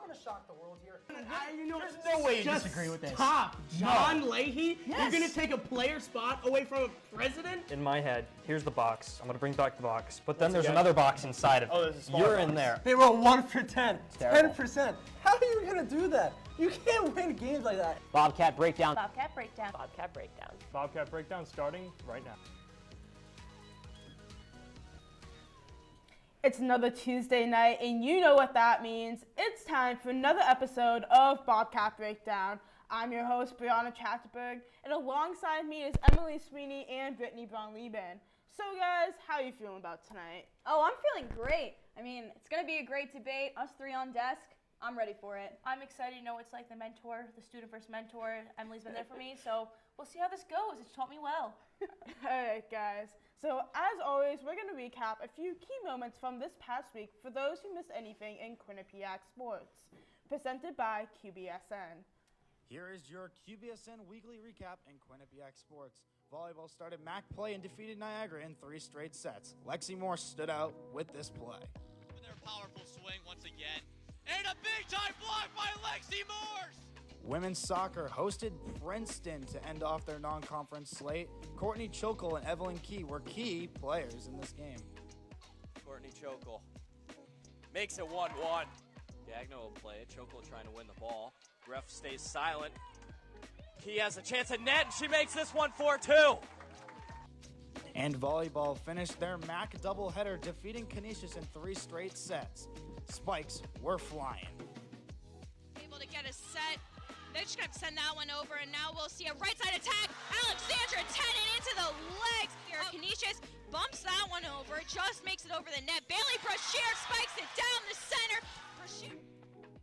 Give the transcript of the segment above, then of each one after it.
want to shock the world here. There's no way you disagree with this. Stop. John Leahy? Yes. You're going to take a player spot away from a president? In my head, here's the box. I'm going to bring back the box. But then there's again? another box inside of it. Oh, there's a smaller You're box. in there. They roll 1 for 10, terrible. 10%. How are you going to do that? You can't win games like that. Bobcat breakdown. Bobcat breakdown. Bobcat breakdown. Bobcat breakdown starting right now. It's another Tuesday night, and you know what that means. It's time for another episode of Bobcat Breakdown. I'm your host, Brianna Chatterberg, and alongside me is Emily Sweeney and Brittany Braun-Lieben. So, guys, how are you feeling about tonight? Oh, I'm feeling great. I mean, it's going to be a great debate. Us three on desk. I'm ready for it. I'm excited. You know, it's like the mentor, the student versus mentor. Emily's been there for me, so we'll see how this goes. It's taught me well. All right, guys. So, as always, we're going to recap a few key moments from this past week for those who missed anything in Quinnipiac sports. Presented by QBSN. Here is your QBSN weekly recap in Quinnipiac sports. Volleyball started MAC play and defeated Niagara in 3 straight sets. Lexi Moore stood out with this play. With their powerful swing once again. And a big-time block by Lexi Moore! Women's soccer hosted Princeton to end off their non-conference slate. Courtney Chokel and Evelyn Key were key players in this game. Courtney Chokel makes it 1-1. Gagno will play it. Chokel trying to win the ball. Ref stays silent. Key has a chance at net, and she makes this one 4-2. And volleyball finished their MAC doubleheader, defeating Canisius in 3 straight sets. Spikes were flying. Able to get a set. They're just going to send that one over, and now we'll see a right side attack. Alexandra Tennant into the legs. Here, Canisius bumps that one over, just makes it over the net. Bailey Brashear spikes it down the center. Brashear.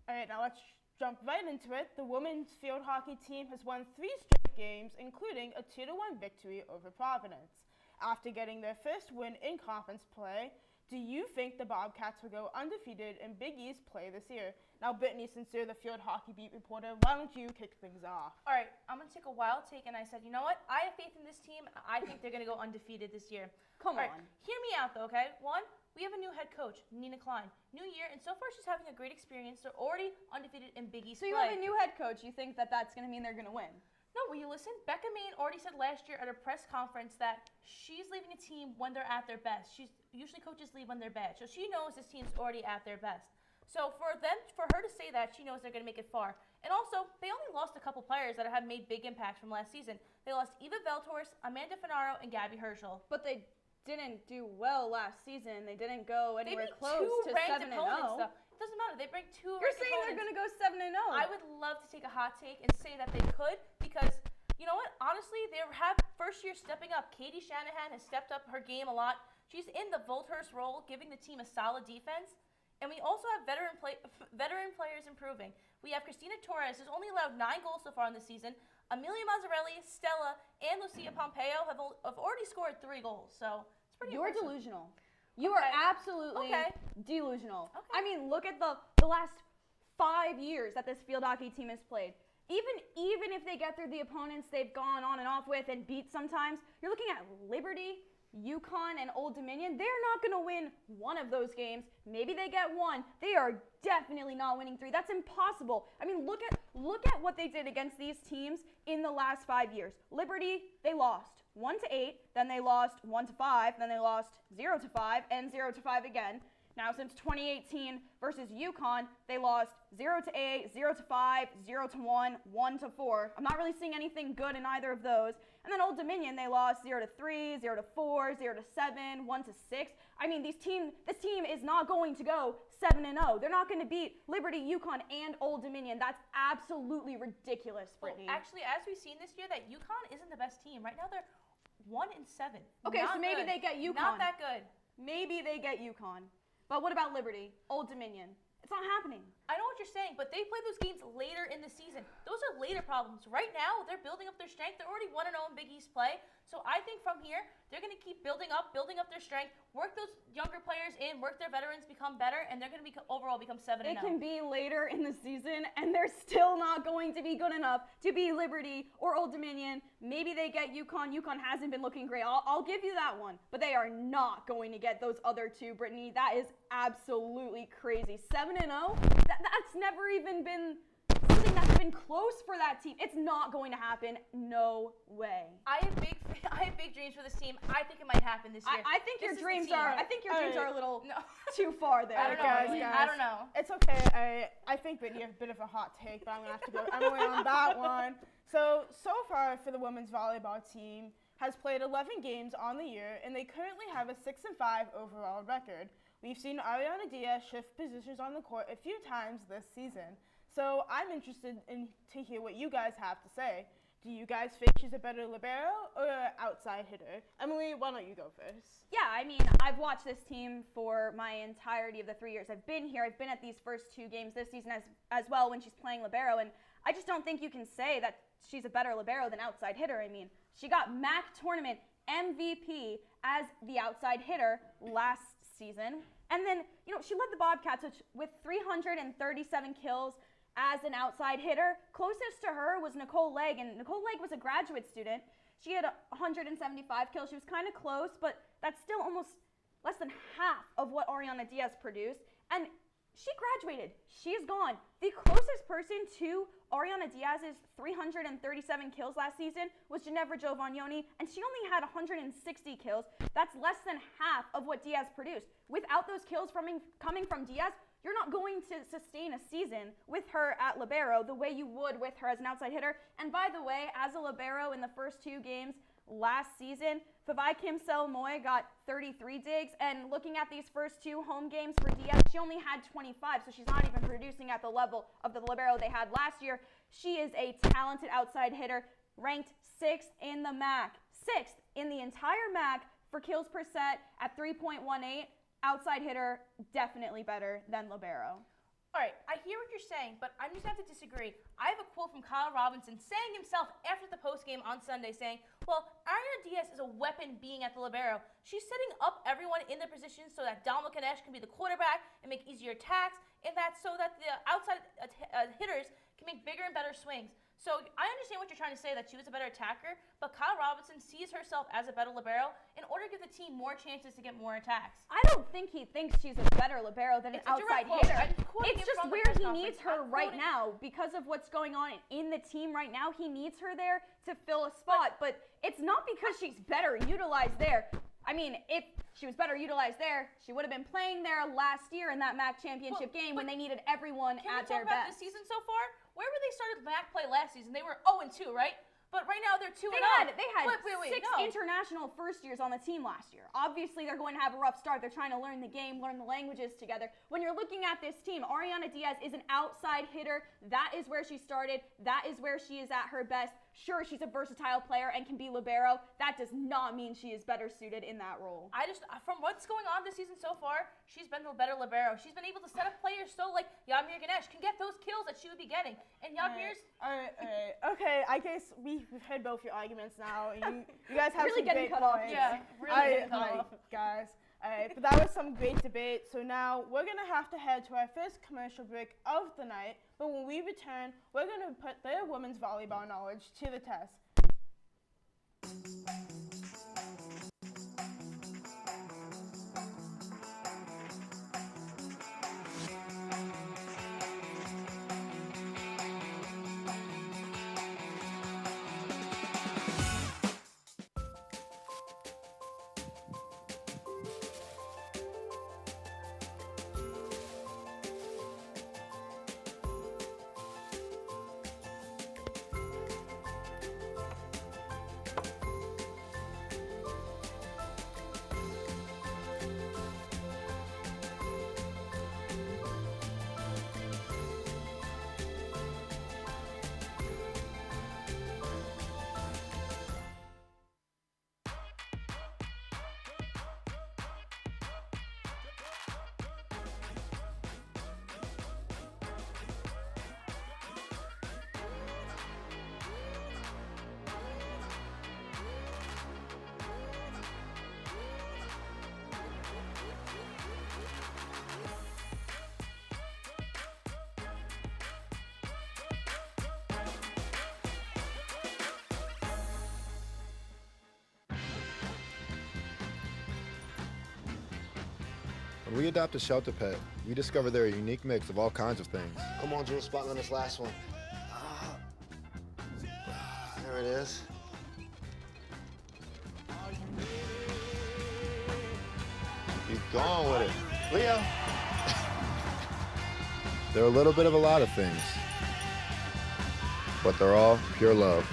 All right, now let's jump right into it. The women's field hockey team has won 3 straight games, including a 2-1 victory over Providence. After getting their first win in conference play, do you think the Bobcats will go undefeated in Big East play this year? Now, Brittany, since you're the field hockey beat reporter, why don't you kick things off? All right, I'm going to take a wild take, and I said, you know what? I have faith in this team. I think they're going to go undefeated this year. Come All on. right, hear me out, though, okay? 1, we have a new head coach, Nina Klein. New year, and so far she's having a great experience. They're already undefeated in Big East So play. you have a new head coach. You think that that's going to mean they're going to win? No, will you listen? Becca Main already said last year at a press conference that she's leaving a team when they're at their best. Usually coaches leave when they're bad. So she knows this team's already at their best. So for her to say that, she knows they're going to make it far. And also, they only lost a couple players that have made big impacts from last season. They lost Eva Veltors, Amanda Finaro, and Gabby Herschel. But they didn't do well last season. They didn't go anywhere close to 7-0. 7-0. It doesn't matter. They bring 2 You're saying they're going to go 7-0. I would love to take a hot take and say that they could because, you know what? Honestly, they have first year stepping up. Katie Shanahan has stepped up her game a lot. She's in the Volthurst role, giving the team a solid defense. And we also have veteran players improving. We have Christina Torres, who's only allowed 9 goals so far in the season. Amelia Mazzarelli, Stella, and Lucia Pompeo have already scored 3 goals. So it's pretty You're impressive. delusional. You are absolutely delusional. Okay. I mean, look at the last 5 years that this field hockey team has played. Even if they get through the opponents they've gone on and off with and beat sometimes, you're looking at Liberty, UConn, and Old Dominion. They're not going to win one of those games. Maybe they get 1. They are definitely not winning 3. That's impossible. I mean, look at what they did against these teams in the last 5 years. Liberty, they lost 1-8, then they lost 1-5, then they lost 0-5, and 0-5 again. Now, since 2018 versus UConn, they lost 0-8, 0-5, 0-1, 1-4. I'm not really seeing anything good in either of those. And then Old Dominion, they lost 0-3, 0-4, 0-7, 1-6. I mean, this team is not going to go 7-0. They're not going to beat Liberty, UConn, and Old Dominion. That's absolutely ridiculous, Brittany. Well, actually, as we've seen this year, that UConn isn't the best team. Right now, they're 1-7. Okay, not so maybe good. they get UConn. Not that good. Maybe they get UConn. But what about Liberty, Old Dominion? It's not happening. I know what you're saying, but they play those games later in the season. Those are later problems. Right now, they're building up their strength. They're already 1-0 in Big East play. So I think from here, they're going to keep building up their strength, work those younger players in, work their veterans, become better, and they're going to overall become 7-0. It can be later in the season, and they're still not going to be good enough to be Liberty or Old Dominion. Maybe they get UConn. UConn hasn't been looking great. I'll give you that one. But they are not going to get those other 2, Brittany. That is absolutely crazy. 7-0? That's never even been something that's been close for that team. It's not going to happen. No way. I have big dreams for this team. I think it might happen this year. I think your dreams are a little No. too far there. I don't know. Guys, I don't know. It's okay. I think Brittany has a bit of a hot take, but I'm gonna have to go Emily on that one. So far for the women's volleyball team has played 11 games on the year, and they currently have a 6-5 overall record. We've seen Ariana Diaz shift positions on the court a few times this season. So I'm interested to hear what you guys have to say. Do you guys think she's a better libero or an outside hitter? Emily, why don't you go first? Yeah, I mean, I've watched this team for my entirety of the 3 years I've been here. I've been at these first 2 games this season as well when she's playing libero, and I just don't think you can say that she's a better libero than outside hitter. I mean, she got MAC tournament MVP as the outside hitter last season. And then, she led the Bobcats with 337 kills as an outside hitter. Closest to her was Nicole Legg, and Nicole Legg was a graduate student. She had 175 kills. She was kind of close, but that's still almost less than half of what Ariana Diaz produced. And she graduated. She's gone. The closest person to Ariana Diaz's 337 kills last season was Ginevra Giovagnoni, and she only had 160 kills. That's less than half of what Diaz produced. Without those kills coming from Diaz, you're not going to sustain a season with her at libero the way you would with her as an outside hitter. And by the way, as a libero in the first 2 games last season, Favai Kim-Sel Moy got 33 digs, and looking at these first 2 home games for Diaz, she only had 25, so she's not even producing at the level of the libero they had last year. She is a talented outside hitter, ranked 6th in the MAC, 6th in the entire MAC for kills per set at 3.18. Outside hitter, definitely better than libero. All right, I hear what you're saying, but I'm just going to have to disagree. I have a quote from Kyle Robinson saying himself after the postgame on Sunday saying, well, Ariana Diaz is a weapon being at the libero. She's setting up everyone in their positions so that Dalma Kanesh can be the quarterback and make easier attacks, and that's so that the outside hitters can make bigger and better swings. So I understand what you're trying to say, that she was a better attacker, but Kyle Robinson sees herself as a better libero in order to give the team more chances to get more attacks. I don't think he thinks she's a better libero than an outside hitter. It's just where he needs her right now because of what's going on in the team right now. He needs her there to fill a spot, but it's not because she's better utilized there. I mean, if she was better utilized there, she would have been playing there last year in that MAC championship game when they needed everyone at their best. Can we talk about this season so far? Where were they started MAC play last season? They were 0-2, right? But right now they're 2-0. They had six international first years on the team last year. Obviously, they're going to have a rough start. They're trying to learn the game, learn the languages together. When you're looking at this team, Ariana Diaz is an outside hitter. That is where she started. That is where she is at her best. Sure, she's a versatile player and can be libero. That does not mean she is better suited in that role. From what's going on this season so far, she's been the better libero. She's been able to set up players so like Yadmir Ganesh can get those kills that she would be getting. And Yadmir's... All right. Okay, I guess we've heard both your arguments now. You guys have really some getting great cut off. points. Yeah, really getting cut off. Guys. But that was some great debate. So now we're going to have to head to our first commercial break of the night. But when we return, we're going to put their women's volleyball knowledge to the test. When we adopt a shelter pet, we discover they're a unique mix of all kinds of things. Come on, Jules, spot on this last one. There it is. Keep going with it. Leo. They're a little bit of a lot of things, but they're all pure love.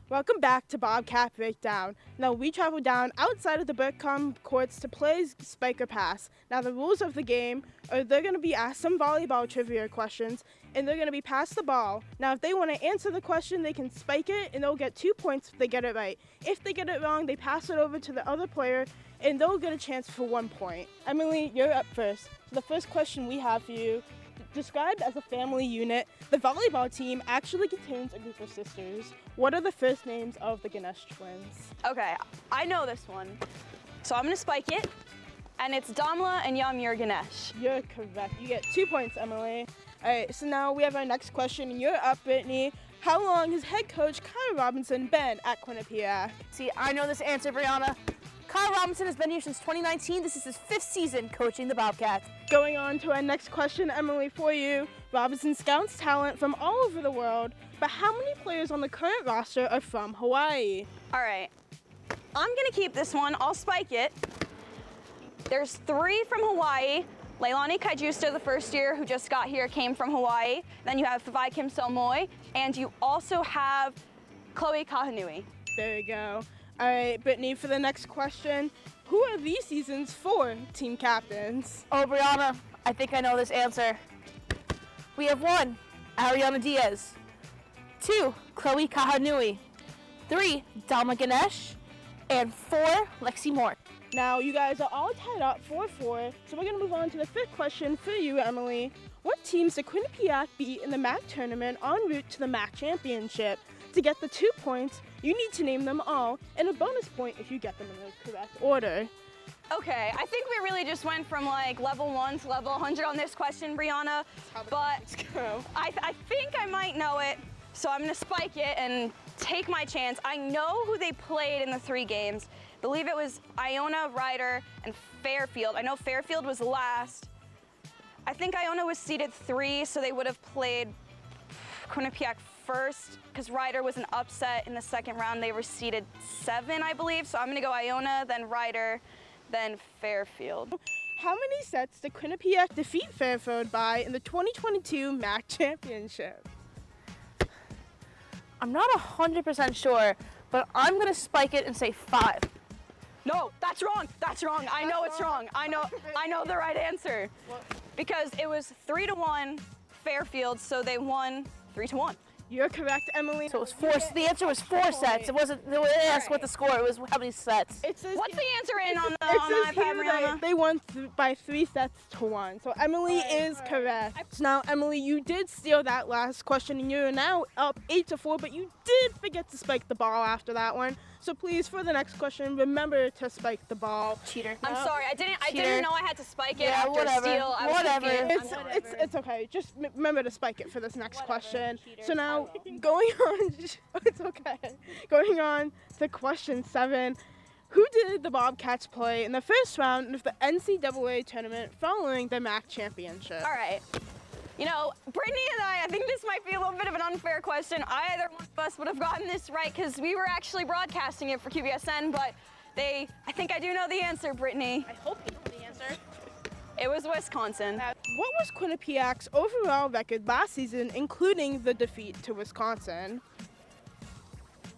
Welcome back to Bobcat Breakdown. Now we travel down outside of the Burcom courts to play Spiker Pass. Now the rules of the game are they're going to be asked some volleyball trivia questions and they're going to be passed the ball. Now if they want to answer the question, they can spike it and they'll get 2 points if they get it right. If they get it wrong, they pass it over to the other player and they'll get a chance for 1 point. Emily, you're up first. So the first question we have for you, described as a family unit, the volleyball team actually contains a group of sisters. What are the first names of the Ganesh twins? Okay, I know this one. So I'm gonna spike it, and it's Damla and Yamir Ganesh. You're correct. You get 2 points, Emily. All right, so now we have our next question. You're up, Brittany. How long has head coach Kyle Robinson been at Quinnipiac? See, I know this answer, Brianna. Kyle Robinson has been here since 2019. This is his 5th season coaching the Bobcats. Going on to our next question, Emily, for you. Robinson scouts talent from all over the world, but how many players on the current roster are from Hawaii? All right, I'm gonna keep this one. I'll spike it. There's 3 from Hawaii. Leilani Kaijusto, the first year who just got here, came from Hawaii. Then you have Fawai Kim Somoy, and you also have Chloe Kahanui. There you go. All right, Brittany, for the next question, who are these season's 4 team captains? Oh, Brianna, I think I know this answer. We have 1, Ariana Diaz. 2, Chloe Kahanui. 3, Dalma Ganesh. And 4, Lexi Moore. Now, you guys are all tied up 4-4, so we're going to move on to the 5th question for you, Emily. What teams did Quinnipiac beat in the MAC tournament en route to the MAC championship? To get the 2 points, you need to name them all, and a bonus point if you get them in the correct order. Okay, I think we really just went from like level 1 to level 100 on this question, Brianna, but I think I might know it, so I'm gonna spike it and take my chance. I know who they played in the 3 games. I believe it was Iona, Ryder, and Fairfield. I know Fairfield was last. I think Iona was seeded 3, so they would have played Quinnipiac first, because Ryder was an upset in the 2nd round. They were seeded 7, I believe, so I'm gonna go Iona, then Ryder, then Fairfield. How many sets did Quinnipiac defeat Fairfield by in the 2022 MAC championship? I'm not 100% sure, but I'm gonna spike it and say 5. No, that's wrong. That's wrong. I know it's wrong. I know the right answer. Because it was 3-1 Fairfield, so they won 3-1. You're correct, Emily. So it was 4. The answer was 4 sets. It wasn't. They didn't ask what the score. It was how many sets. What's the answer in on the it says iPad, here that Brianna? they won by 3 sets to 1. So Emily is correct. So now, Emily, you did steal that last question, and you're now up 8-4. But you did forget to spike the ball after that one. So please, for the next question, remember to spike the ball. Cheater. I'm sorry. I didn't know I had to spike it after whatever. steal. I was confused. It's okay. Just remember to spike it for this next question. So now, going on, it's okay. Going on to question 7. Who did the Bobcats play in the first round of the NCAA tournament following the MAC championship? All right. You know, Brittany and I think this might be a little bit of an unfair question. Either one of us would have gotten this right because we were actually broadcasting it for QBSN, but I think I do know the answer, Brittany. I hope you know the answer. It was Wisconsin. What was Quinnipiac's overall record last season, including the defeat to Wisconsin?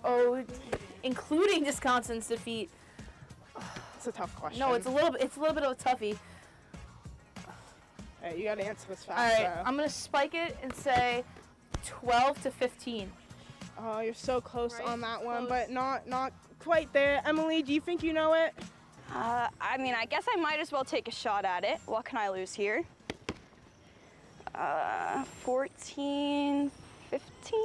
Oh, including Wisconsin's defeat. It's a tough question. No, it's a little bit of a toughie. All right, you gotta answer this fast. All right, I'm gonna spike it and say 12-15. Oh, you're so close on that one, but not quite there. Emily, do you think you know it? I mean, I guess I might as well take a shot at it. What can I lose here? 14, 15?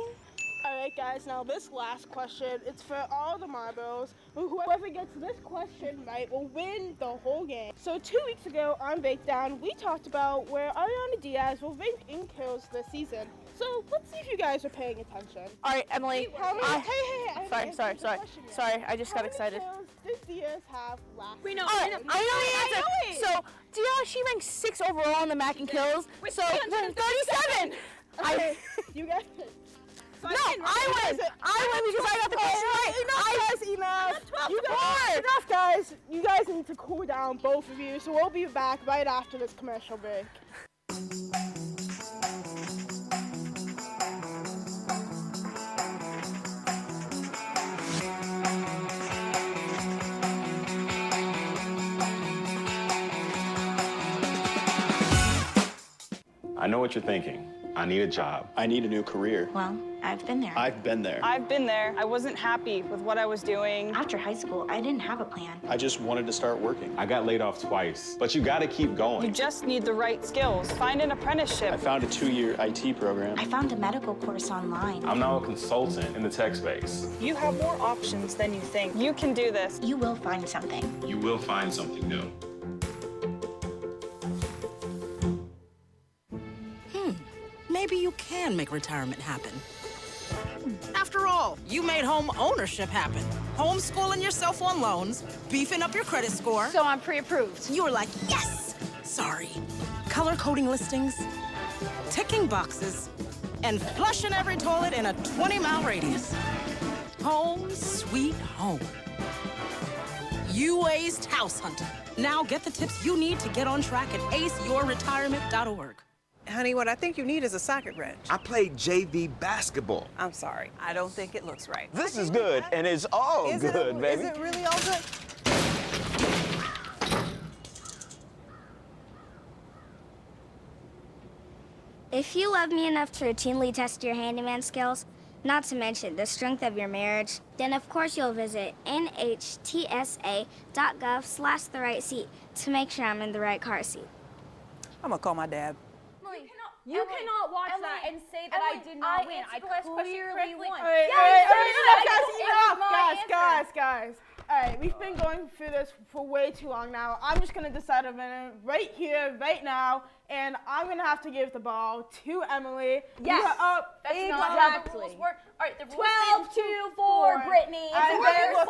All right, guys, now this last question, it's for all the marbles. Whoever gets this question right will win the whole game. So 2 weeks ago on Breakdown, we talked about where Ariana Diaz will rank in kills this season. So let's see if you guys are paying attention. All right, Emily. Hey. Sorry. I just got excited. How many kills did Diaz have last We know. season? I know the answer. So, Diaz, she ranked 6th overall in the MAC and kills. So, 37. You guys. No, I win because I got the question right. Enough, guys. You guys need to cool down, both of you. So we'll be back right after this commercial break. I know what you're thinking. I need a job. I need a new career. Well, I've been there. I've been there. I've been there. I wasn't happy with what I was doing. After high school, I didn't have a plan. I just wanted to start working. I got laid off twice, but you gotta keep going. You just need the right skills. Find an apprenticeship. I found a 2-year IT program. I found a medical course online. I'm now a consultant in the tech space. You have more options than you think. You can do this. You will find something. You will find something new. Maybe you can make retirement happen. After all, you made home ownership happen. Homeschooling yourself on loans, beefing up your credit score. So I'm pre-approved. You were like, yes! Sorry. Color coding listings, ticking boxes, and flushing every toilet in a 20-mile radius. Home sweet home. You aced house hunting. Now get the tips you need to get on track at aceyourretirement.org. Honey, what I think you need is a socket wrench. I played JV basketball. I'm sorry. I don't think it looks right. This is good, and it's all good, baby. Is it really all good? If you love me enough to routinely test your handyman skills, not to mention the strength of your marriage, then of course you'll visit nhtsa.gov/therightseat to make sure I'm in the right car seat. I'm gonna call my dad. You cannot watch that and say that I did not win. I clearly won. Guys. All right, we've been going through this for way too long now. I'm just going to decide a minute right here, right now, and I'm going to have to give the ball to Emily. Yes. You are up. That's not how the rules work. All right, the rules 12-4, Brittany. It's embarrassing.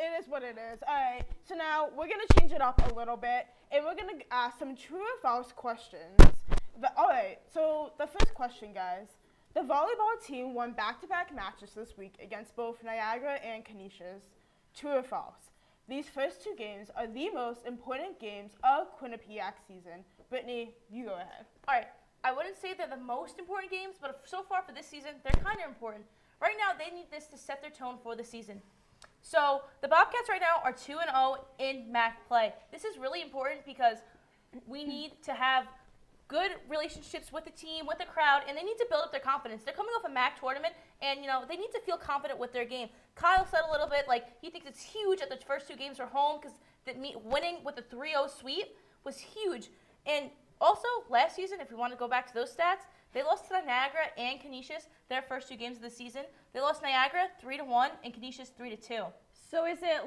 It is what it is. All right, so now we're going to change it up a little bit, and we're going to ask some true or false questions. All right, so the first question, guys. The volleyball team won back-to-back matches this week against both Niagara and Canisius. True or false? These first two games are the most important games of Quinnipiac season. Brittany, you go ahead. All right, I wouldn't say they're the most important games, but so far for this season, they're kind of important. Right now, they need this to set their tone for the season. So the Bobcats right now are 2-0 in MAC play. This is really important because we need to have good relationships with the team, with the crowd, and they need to build up their confidence. They're coming off a MAC tournament, and they need to feel confident with their game. Kyle said a little bit he thinks it's huge that the first two games are home because winning with the 3-0 sweep was huge. And also last season, if we want to go back to those stats, they lost to Niagara and Canisius their first two games of the season. They lost Niagara 3-1 and Canisius 3-2. So is it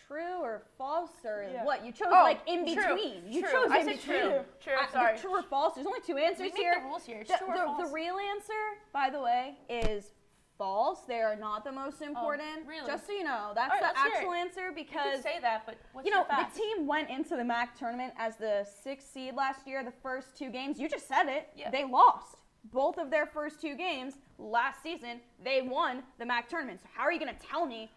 true or false or what? You chose in between. You chose I in said between. True. Sorry. True or false? There's only two answers we here. Make the rules here. It's true or false. The real answer, by the way, is false. They are not the most important. Really? Just so you know, that's right, the actual answer because you could say that, but what's your fact? The team went into the MAC tournament as the 6th seed last year. The first two games, you just said it. Yeah. They lost. Both of their first two games last season, they won the MAC tournament. So how are you going to tell me,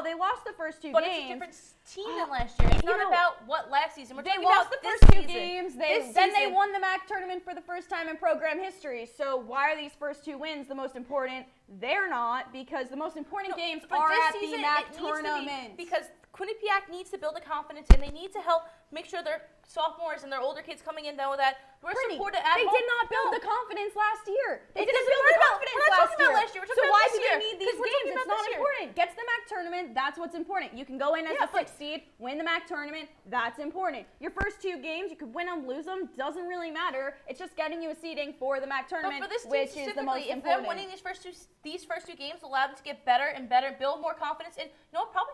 they lost the first two games? But it's a different team than last year. It's not about what last season. We're they talking lost about the first two games. Then They won the MAC tournament for the first time in program history. So why are these first two wins the most important? They're not, because the most important games are at the MAC tournament. Because Quinnipiac needs to build a confidence, and they need to help make sure their sophomores and their older kids coming in know that we're supported at home. They did not build the confidence last year. They didn't doesn't build worry the about- confidence we're not last talking about year. last year. We're So talking why about do this they year. need these 'Cause we're games? talking It's about not this year. important. Get to the MAC tournament. That's what's important. You can go in as the 6th seed, win the MAC tournament. That's important. Your first two games, you could win them, lose them. Doesn't really matter. It's just getting you a seeding for the MAC tournament, But for this team which is the most specifically, if important. them winning these first two games allow them to get better and better, build more confidence, and probably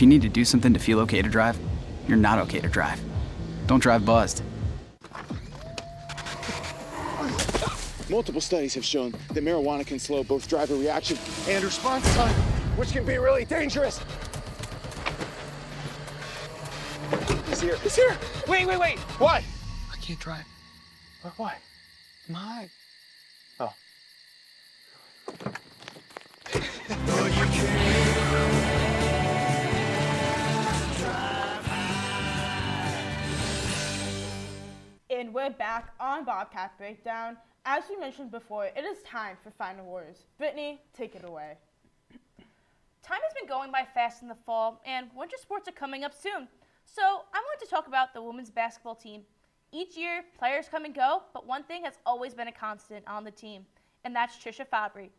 If you need to do something to feel okay to drive, you're not okay to drive. Don't drive buzzed. Multiple studies have shown that marijuana can slow both driver reaction and response time, which can be really dangerous. He's here. He's here. Wait. What? I can't drive. Why? My. Oh. And we're back on Bobcat Breakdown. As we mentioned before, it is time for Final Words. Brittany, take it away. Time has been going by fast in the fall, and winter sports are coming up soon. So I wanted to talk about the women's basketball team. Each year, players come and go, but one thing has always been a constant on the team, and that's Trisha Fabry.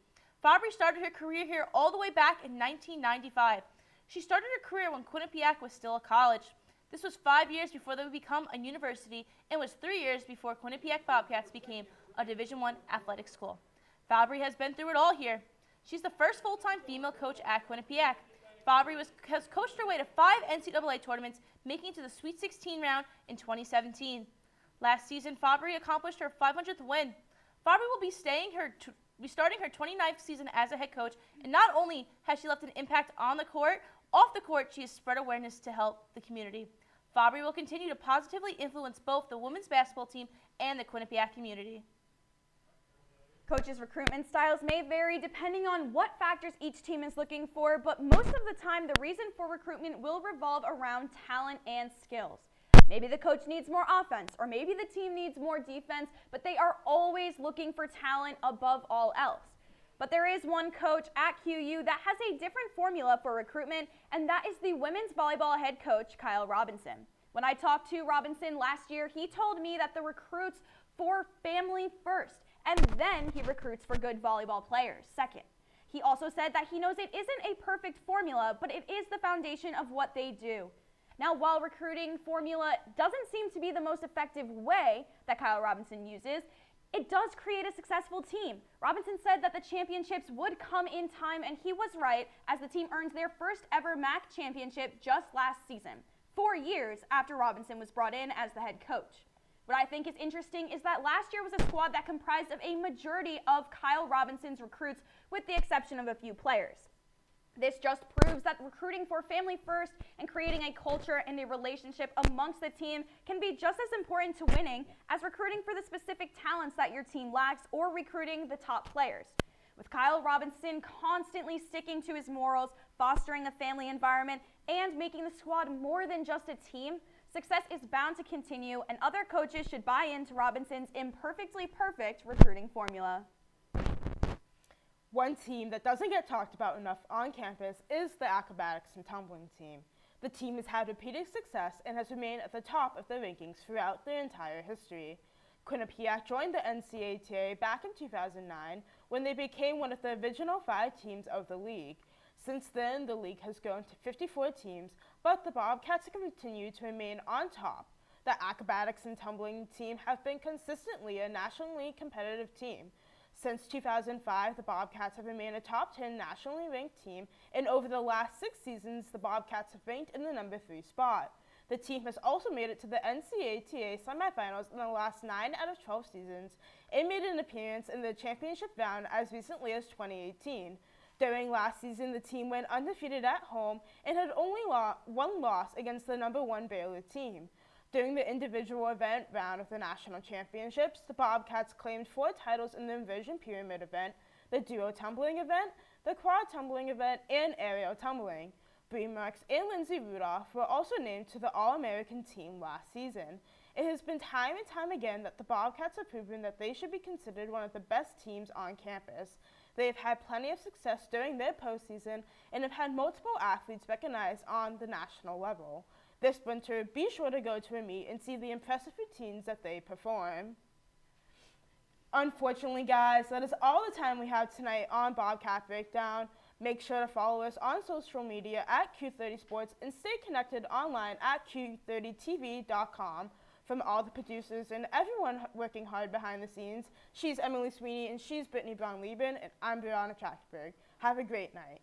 Fabry started her career here all the way back in 1995. She started her career when Quinnipiac was still a college. This was 5 years before they would become a university, and was 3 years before Quinnipiac Bobcats became a Division I athletic school. Fabry has been through it all here. She's the first full-time female coach at Quinnipiac. Fabry has coached her way to 5 NCAA tournaments, making it to the Sweet 16 round in 2017. Last season, Fabry accomplished her 500th win. Fabry will be starting her 29th season as a head coach, and not only has she left an impact on the court, off the court she has spread awareness to help the community. Fabry will continue to positively influence both the women's basketball team and the Quinnipiac community. Coaches' recruitment styles may vary depending on what factors each team is looking for, but most of the time the reason for recruitment will revolve around talent and skills. Maybe the coach needs more offense, or maybe the team needs more defense, but they are always looking for talent above all else. But there is one coach at QU that has a different formula for recruitment, and that is the women's volleyball head coach, Kyle Robinson. When I talked to Robinson last year, he told me that the recruits for family first, and then he recruits for good volleyball players second. He also said that he knows it isn't a perfect formula, but it is the foundation of what they do. Now, while recruiting formula doesn't seem to be the most effective way that Kyle Robinson uses, it does create a successful team. Robinson said that the championships would come in time, and he was right, as the team earned their first ever MAC championship just last season, 4 years after Robinson was brought in as the head coach. What I think is interesting is that last year was a squad that comprised of a majority of Kyle Robinson's recruits, with the exception of a few players. This just proves that recruiting for family first and creating a culture and a relationship amongst the team can be just as important to winning as recruiting for the specific talents that your team lacks or recruiting the top players. With Kyle Robinson constantly sticking to his morals, fostering a family environment, and making the squad more than just a team, success is bound to continue, and other coaches should buy into Robinson's imperfectly perfect recruiting formula. One team that doesn't get talked about enough on campus is the acrobatics and tumbling team. The team has had repeated success and has remained at the top of the rankings throughout their entire history. Quinnipiac joined the NCAA back in 2009 when they became one of the original 5 teams of the league. Since then, the league has grown to 54 teams, but the Bobcats have continued to remain on top. The acrobatics and tumbling team have been consistently a nationally competitive team. Since 2005, the Bobcats have remained a top 10 nationally ranked team, and over the last 6 seasons, the Bobcats have ranked in the number 3 spot. The team has also made it to the NCAA semifinals in the last 9 out of 12 seasons, and made an appearance in the championship round as recently as 2018. During last season, the team went undefeated at home and had only one loss against the number 1 Baylor team. During the individual event round of the national championships, the Bobcats claimed 4 titles in the inversion pyramid event, the duo tumbling event, the quad tumbling event, and aerial tumbling. Bree Marks and Lindsay Rudolph were also named to the All-American team last season. It has been time and time again that the Bobcats have proven that they should be considered one of the best teams on campus. They have had plenty of success during their postseason and have had multiple athletes recognized on the national level. This winter, be sure to go to a meet and see the impressive routines that they perform. Unfortunately, guys, that is all the time we have tonight on Bobcat Breakdown. Make sure to follow us on social media at Q30 Sports and stay connected online at Q30TV.com. From all the producers and everyone working hard behind the scenes, she's Emily Sweeney and she's Brittany Brown-Lieben, and I'm Brianna Trachtenberg. Have a great night.